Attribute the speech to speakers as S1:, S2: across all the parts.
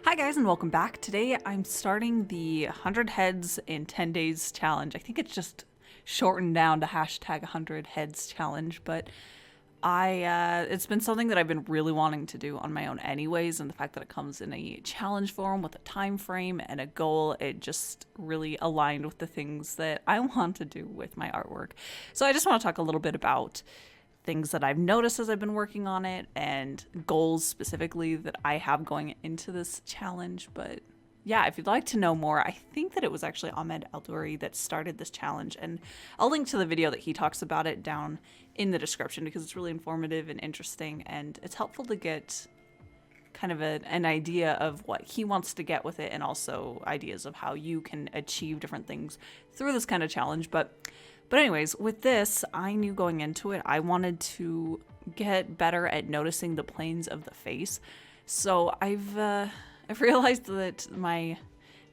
S1: Hi guys and welcome back. Today I'm starting the 100 heads in 10 days challenge. I think it's just shortened down to hashtag 100 heads challenge, but it's been something that I've been really wanting to do on my own anyways, and the fact that it comes in a challenge form with a time frame and a goal, it just really aligned with the things that I want to do with my artwork. So I just want to talk a little bit about things that I've noticed as I've been working on it and goals specifically that I have going into this challenge. But yeah, if you'd like to know more, I think that it was actually Ahmed Aldouri that started this challenge, and I'll link to the video that he talks about it down in the description because it's really informative and interesting, and it's helpful to get kind of an idea of what he wants to get with it, and also ideas of how you can achieve different things through this kind of challenge. But anyways, with this, I knew going into it, I wanted to get better at noticing the planes of the face. So I've realized that my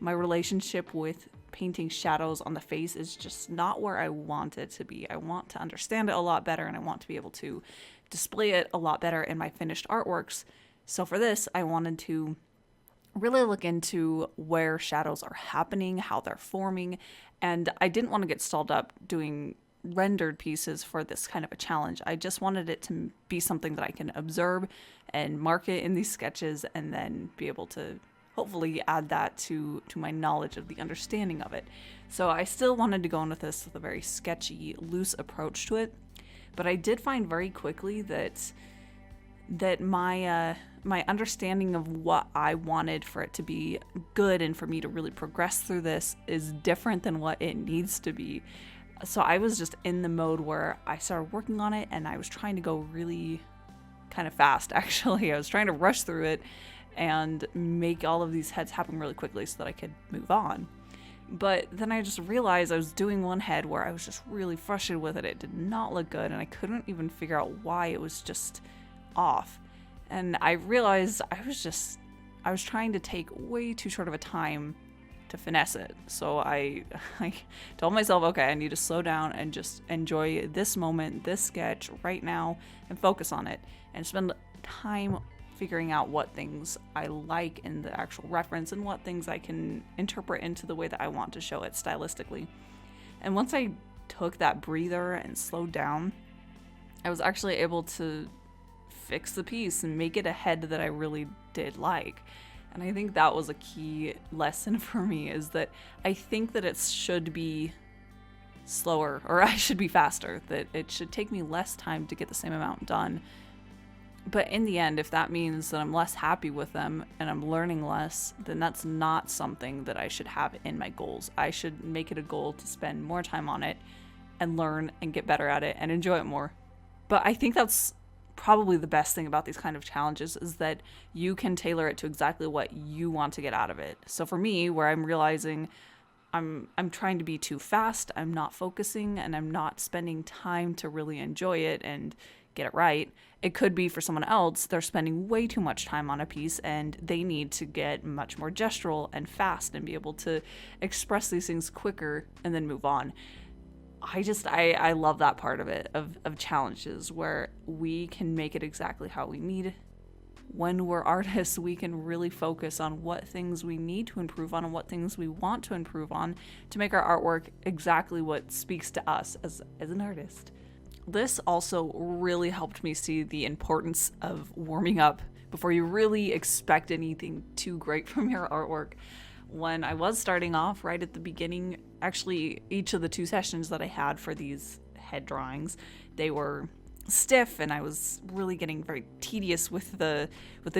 S1: relationship with painting shadows on the face is just not where I want it to be. I want to understand it a lot better, and I want to be able to display it a lot better in my finished artworks. So for this, I wanted to really look into where shadows are happening, how they're forming, and I didn't want to get stalled up doing rendered pieces for this kind of a challenge. I just wanted it to be something that I can observe and mark it in these sketches, and then be able to hopefully add that to my knowledge of the understanding of it. So I still wanted to go in with this with a very sketchy, loose approach to it, but I did find very quickly that my understanding of what I wanted for it to be good and for me to really progress through this is different than what it needs to be. So I was just in the mode where I started working on it, and I was trying to go really kind of fast, actually. I was trying to rush through it and make all of these heads happen really quickly so that I could move on. But then I just realized I was doing one head where I was just really frustrated with it. It did not look good, and I couldn't even figure out why it was just off. And I realized I was trying to take way too short of a time to finesse it. So I told myself, okay, I need to slow down and just enjoy this moment, this sketch right now, and focus on it, and spend time figuring out what things I like in the actual reference and what things I can interpret into the way that I want to show it stylistically. And once I took that breather and slowed down, I was actually able to fix the piece and make it a head that I really did like. And I think that was a key lesson for me, is that I think that it should be slower, or I should be faster, that it should take me less time to get the same amount done. But in the end, if that means that I'm less happy with them and I'm learning less, then that's not something that I should have in my goals. I should make it a goal to spend more time on it and learn and get better at it and enjoy it more. But I think that's probably the best thing about these kind of challenges, is that you can tailor it to exactly what you want to get out of it. So for me, where I'm realizing I'm trying to be too fast, I'm not focusing, and I'm not spending time to really enjoy it and get it right. It could be for someone else, they're spending way too much time on a piece and they need to get much more gestural and fast and be able to express these things quicker and then move on. I love that part of it, of challenges where we can make it exactly how we need. When we're artists, we can really focus on what things we need to improve on and what things we want to improve on to make our artwork exactly what speaks to us as an artist. This also really helped me see the importance of warming up before you really expect anything too great from your artwork. When I was starting off right at the beginning, actually each of the 2 sessions that I had for these head drawings, they were stiff, and I was really getting very tedious with the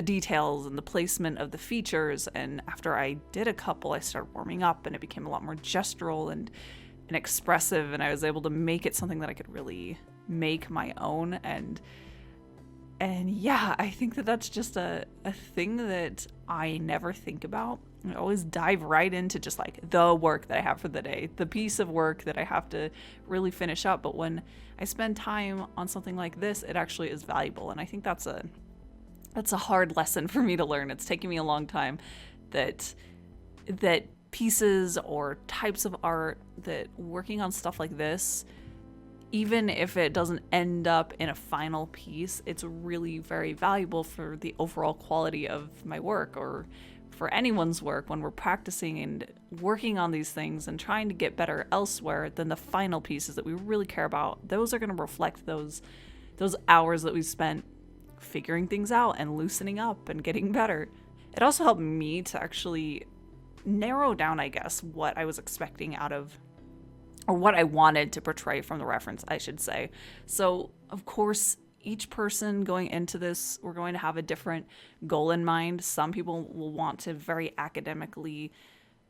S1: details and the placement of the features. And after I did a couple, I started warming up, and it became a lot more gestural and expressive, and I was able to make it something that I could really make my own. And yeah, I think that that's just a thing that I never think about. I always dive right into just like the work that I have for the day, the piece of work that I have to really finish up. But when I spend time on something like this, it actually is valuable. And I think that's a hard lesson for me to learn. It's taken me a long time that pieces or types of art, that working on stuff like this, even if it doesn't end up in a final piece, it's really very valuable for the overall quality of my work, or for anyone's work, when we're practicing and working on these things and trying to get better elsewhere, then the final pieces that we really care about, those are going to reflect those hours that we spent figuring things out and loosening up and getting better. It also helped me to actually narrow down, I guess, what I was expecting out of, or what I wanted to portray from the reference, I should say. So, of course, each person going into this, we're going to have a different goal in mind. Some people will want to very academically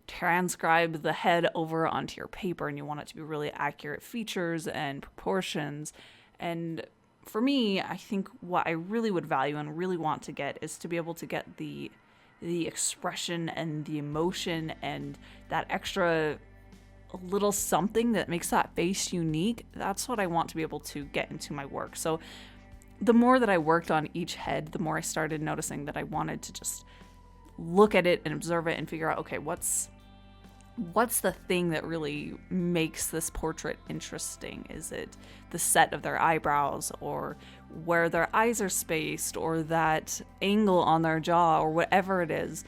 S1: transcribe the head over onto your paper, and you want it to be really accurate features and proportions. And for me, I think what I really would value and really want to get is to be able to get the expression and the emotion and that extra little something that makes that face unique. That's what I want to be able to get into my work. So the more that I worked on each head, the more I started noticing that I wanted to just look at it and observe it and figure out, okay, what's the thing that really makes this portrait interesting? Is it the set of their eyebrows, or where their eyes are spaced, or that angle on their jaw, or whatever it is?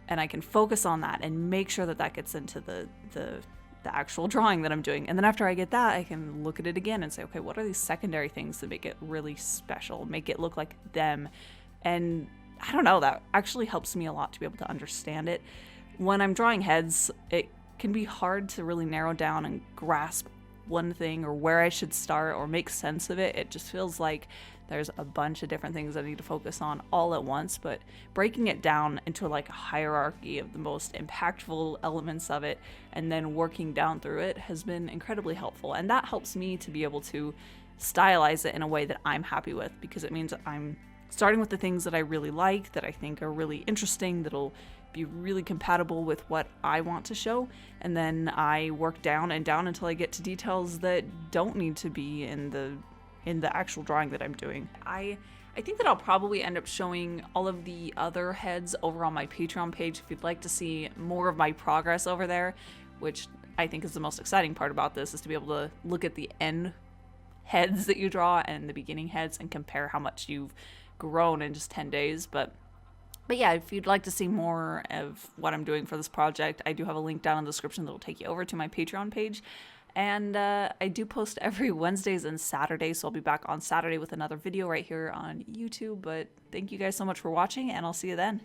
S1: And I can focus on that and make sure that that gets into the actual drawing that I'm doing. And then after I get that, I can look at it again and say, okay, what are these secondary things that make it really special, make it look like them? And I don't know, that actually helps me a lot to be able to understand it. When I'm drawing heads, it can be hard to really narrow down and grasp one thing or where I should start or make sense of it. It just feels like there's a bunch of different things I need to focus on all at once, but breaking it down into like a hierarchy of the most impactful elements of it and then working down through it has been incredibly helpful. And that helps me to be able to stylize it in a way that I'm happy with, because it means I'm starting with the things that I really like, that I think are really interesting, that'll be really compatible with what I want to show, and then I work down and down until I get to details that don't need to be in the actual drawing that I'm doing. I think that I'll probably end up showing all of the other heads over on my Patreon page if you'd like to see more of my progress over there, which I think is the most exciting part about this, is to be able to look at the end heads that you draw and the beginning heads and compare how much you've grown in just 10 days. But yeah, if you'd like to see more of what I'm doing for this project, I do have a link down in the description that will take you over to my Patreon page. And I do post every Wednesdays and Saturdays, so I'll be back on Saturday with another video right here on YouTube. But thank you guys so much for watching, and I'll see you then.